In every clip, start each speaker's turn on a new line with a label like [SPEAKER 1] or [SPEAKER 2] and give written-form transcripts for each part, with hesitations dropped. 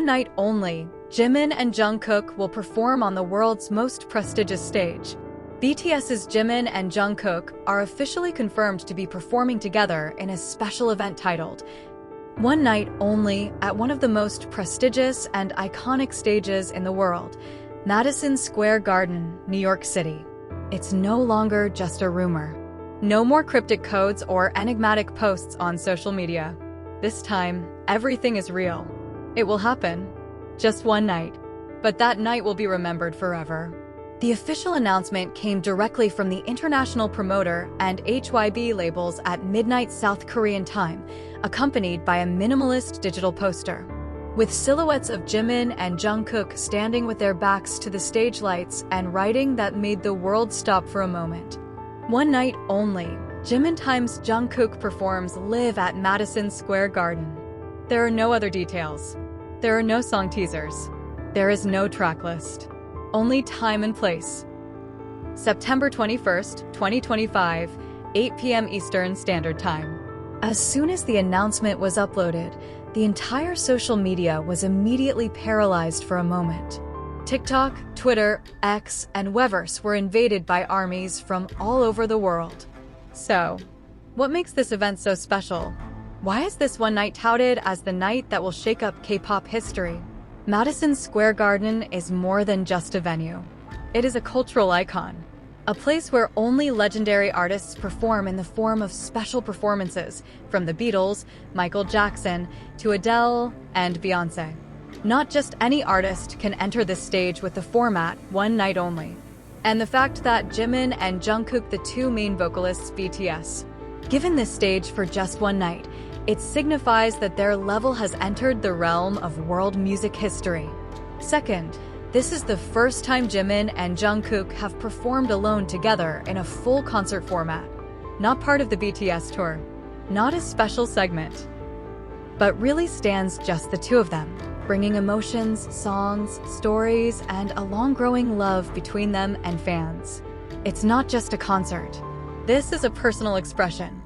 [SPEAKER 1] one night only, Jimin and Jungkook will perform on the world's most prestigious stage. BTS's Jimin and Jungkook are officially confirmed to be performing together in a special event titled One Night Only at one of the most prestigious and iconic stages in the world, Madison Square Garden, New York City. It's no longer just a rumor. No more cryptic codes or enigmatic posts on social media. This time, everything is real. It will happen. Just one night. But that night will be remembered forever. The official announcement came directly from the international promoter and HYB labels at midnight South Korean time, accompanied by a minimalist digital poster. With silhouettes of Jimin and Jungkook standing with their backs to the stage lights and writing that made the world stop for a moment. One night only, Jimin times Jungkook performs live at Madison Square Garden. There are no other details. There are no song teasers. There is no track list. Only time and place. September 21st, 2025, 8 p.m. Eastern Standard Time. As soon as the announcement was uploaded, the entire social media was immediately paralyzed for a moment. TikTok, Twitter, X, and Weverse were invaded by armies from all over the world. So, what makes this event so special? Why is this one night touted as the night that will shake up K-pop history? Madison Square Garden is more than just a venue. It is a cultural icon, a place where only legendary artists perform in the form of special performances, from the Beatles, Michael Jackson, to Adele, and Beyoncé. Not just any artist can enter this stage with the format one night only. And the fact that Jimin and Jungkook, the two main vocalists BTS, given this stage for just one night, it signifies that their level has entered the realm of world music history. Second, this is the first time Jimin and Jungkook have performed alone together in a full concert format. Not part of the BTS tour, not a special segment, but really stands just the two of them, bringing emotions, songs, stories, and a long-growing love between them and fans. It's not just a concert. This is a personal expression,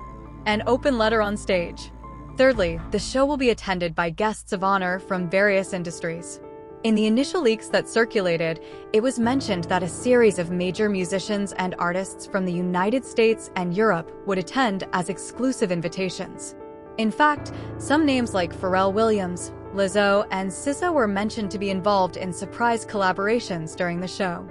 [SPEAKER 1] an open letter on stage. Thirdly, the show will be attended by guests of honor from various industries. In the initial leaks that circulated, it was mentioned that a series of major musicians and artists from the United States and Europe would attend as exclusive invitations. In fact, some names like Pharrell Williams, Lizzo, and SZA were mentioned to be involved in surprise collaborations during the show.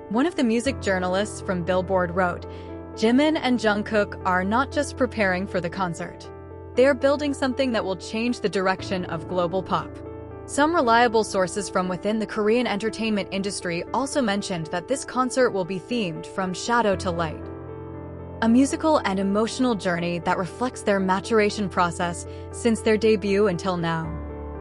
[SPEAKER 1] One of the music journalists from Billboard wrote, "Jimin and Jungkook are not just preparing for the concert. They are building something that will change the direction of global pop." Some reliable sources from within the Korean entertainment industry also mentioned that this concert will be themed from shadow to light. A musical and emotional journey that reflects their maturation process since their debut until now.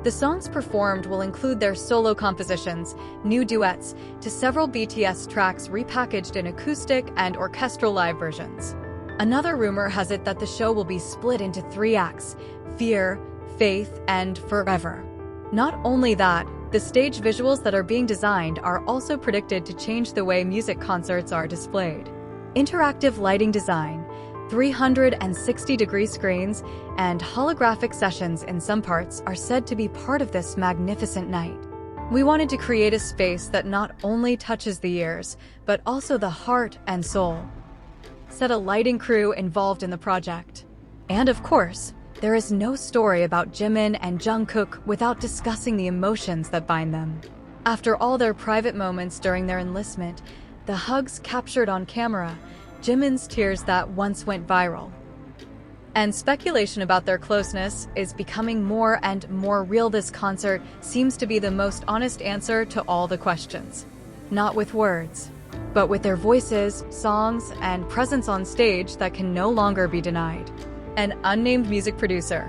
[SPEAKER 1] The songs performed will include their solo compositions, new duets, to several BTS tracks repackaged in acoustic and orchestral live versions. Another rumor has it that the show will be split into 3 acts: Fear, Faith, and Forever. Not only that, the stage visuals that are being designed are also predicted to change the way music concerts are displayed. Interactive lighting design, 360-degree screens, and holographic sessions in some parts are said to be part of this magnificent night. We wanted to create a space that not only touches the ears, but also the heart and soul, said a lighting crew involved in the project. And of course, there is no story about Jimin and Jungkook without discussing the emotions that bind them. After all their private moments during their enlistment, the hugs captured on camera, Jimin's tears that once went viral, and speculation about their closeness is becoming more and more real. This concert seems to be the most honest answer to all the questions. Not with words, but with their voices, songs, and presence on stage that can no longer be denied. An unnamed music producer.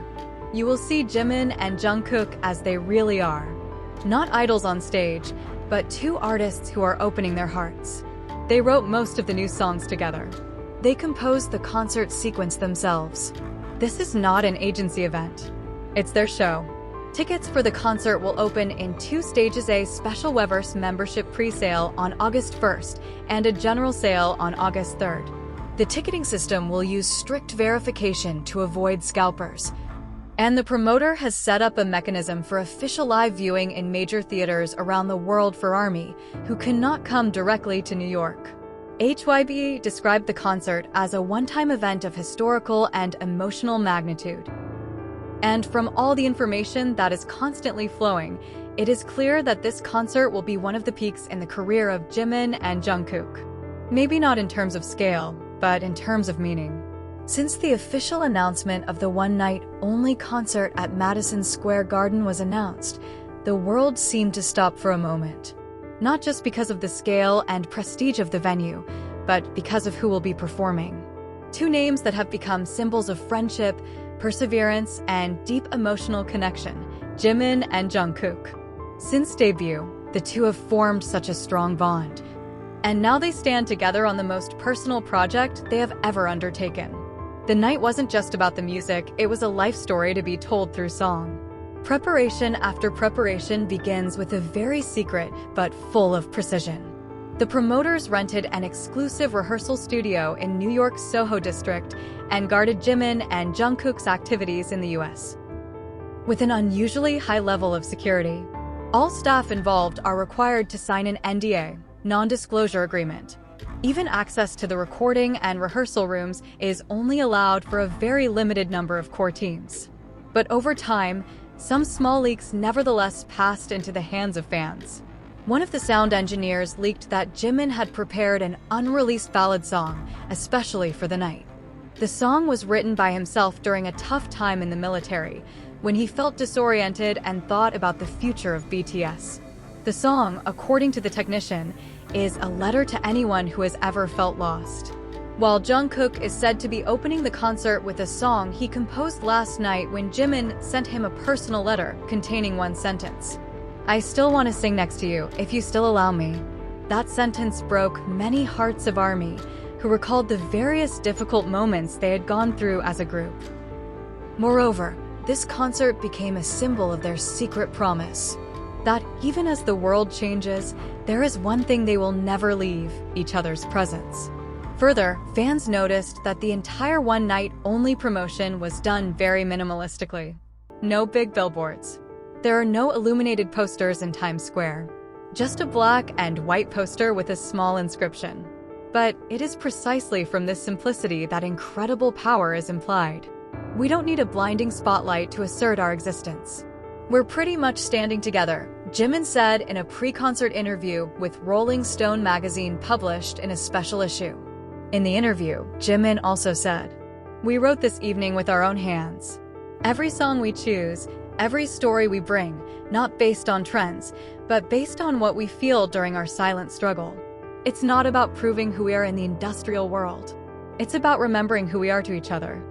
[SPEAKER 1] You will see Jimin and Jungkook as they really are. Not idols on stage, but two artists who are opening their hearts. They wrote most of the new songs together. They composed the concert sequence themselves. This is not an agency event. It's their show. Tickets for the concert will open in 2 stages: a special Weverse membership pre-sale on August 1st and a general sale on August 3rd. The ticketing system will use strict verification to avoid scalpers. And the promoter has set up a mechanism for official live viewing in major theaters around the world for ARMY, who cannot come directly to New York. HYBE described the concert as a one-time event of historical and emotional magnitude. And from all the information that is constantly flowing, it is clear that this concert will be one of the peaks in the career of Jimin and Jungkook. Maybe not in terms of scale, but in terms of meaning. Since the official announcement of the one-night-only concert at Madison Square Garden was announced, the world seemed to stop for a moment. Not just because of the scale and prestige of the venue, but because of who will be performing. Two names that have become symbols of friendship, perseverance, and deep emotional connection, Jimin and Jungkook. Since debut, the two have formed such a strong bond. And now they stand together on the most personal project they have ever undertaken. The night wasn't just about the music, it was a life story to be told through song. Preparation after preparation begins with a very secret but full of precision. The promoters rented an exclusive rehearsal studio in New York's Soho district and guarded Jimin and Jungkook's activities in the US with an unusually high level of security. All staff involved are required to sign an NDA, non-disclosure agreement. Even access to the recording and rehearsal rooms is only allowed for a very limited number of core teams. But over time, some small leaks nevertheless passed into the hands of fans. One of the sound engineers leaked that Jimin had prepared an unreleased ballad song, especially for the night. The song was written by himself during a tough time in the military, when he felt disoriented and thought about the future of BTS. The song, according to the technician, is a letter to anyone who has ever felt lost. While Jungkook is said to be opening the concert with a song he composed last night when Jimin sent him a personal letter containing one sentence. "I still want to sing next to you, if you still allow me." That sentence broke many hearts of ARMY, who recalled the various difficult moments they had gone through as a group. Moreover, this concert became a symbol of their secret promise. That even as the world changes, there is one thing they will never leave: each other's presence. Further, fans noticed that the entire one-night-only promotion was done very minimalistically. No big billboards. There are no illuminated posters in Times Square. Just a black and white poster with a small inscription. But it is precisely from this simplicity that incredible power is implied. We don't need a blinding spotlight to assert our existence. "We're pretty much standing together," Jimin said in a pre-concert interview with Rolling Stone magazine published in a special issue. In the interview, Jimin also said, "We wrote this evening with our own hands. Every song we choose, every story we bring, not based on trends, but based on what we feel during our silent struggle. It's not about proving who we are in the industrial world. It's about remembering who we are to each other."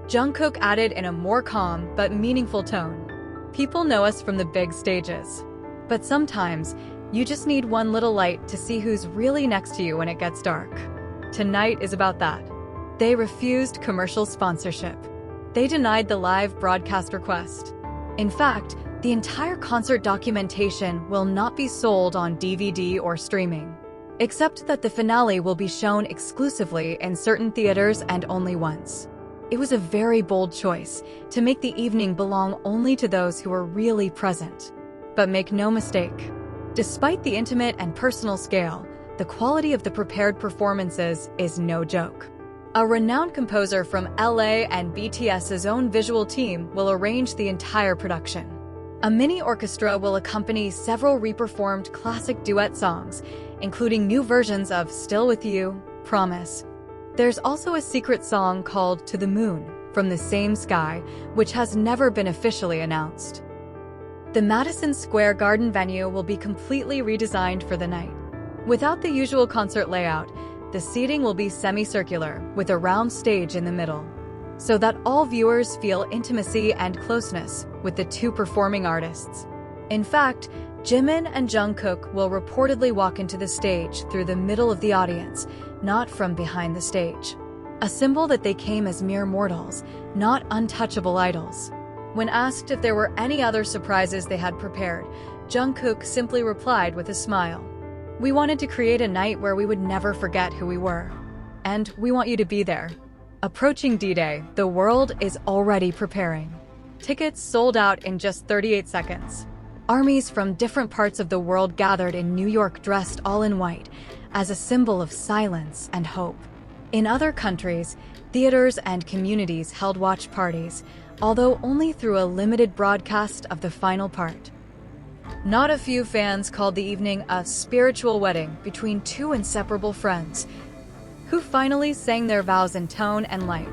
[SPEAKER 1] Jungkook added in a more calm but meaningful tone, "People know us from the big stages. But sometimes, you just need one little light to see who's really next to you when it gets dark. Tonight is about that." They refused commercial sponsorship. They denied the live broadcast request. In fact, the entire concert documentation will not be sold on DVD or streaming, except that the finale will be shown exclusively in certain theaters and only once. It was a very bold choice to make the evening belong only to those who were really present. But make no mistake, despite the intimate and personal scale, the quality of the prepared performances is no joke. A renowned composer from LA and BTS's own visual team will arrange the entire production. A mini orchestra will accompany several reperformed classic duet songs, including new versions of Still With You, Promise. There's also a secret song called To the Moon, From the Same Sky, which has never been officially announced. The Madison Square Garden venue will be completely redesigned for the night. Without the usual concert layout, the seating will be semicircular, with a round stage in the middle, so that all viewers feel intimacy and closeness with the two performing artists. In fact, Jimin and Jungkook will reportedly walk into the stage through the middle of the audience, not from behind the stage. A symbol that they came as mere mortals, not untouchable idols. When asked if there were any other surprises they had prepared, Jungkook simply replied with a smile, "We wanted to create a night where we would never forget who we were. And we want you to be there." Approaching D-Day, the world is already preparing. Tickets sold out in just 38 seconds. Armies from different parts of the world gathered in New York dressed all in white, as a symbol of silence and hope. In other countries, theaters and communities held watch parties, although only through a limited broadcast of the final part. Not a few fans called the evening a spiritual wedding between two inseparable friends, who finally sang their vows in tone and light.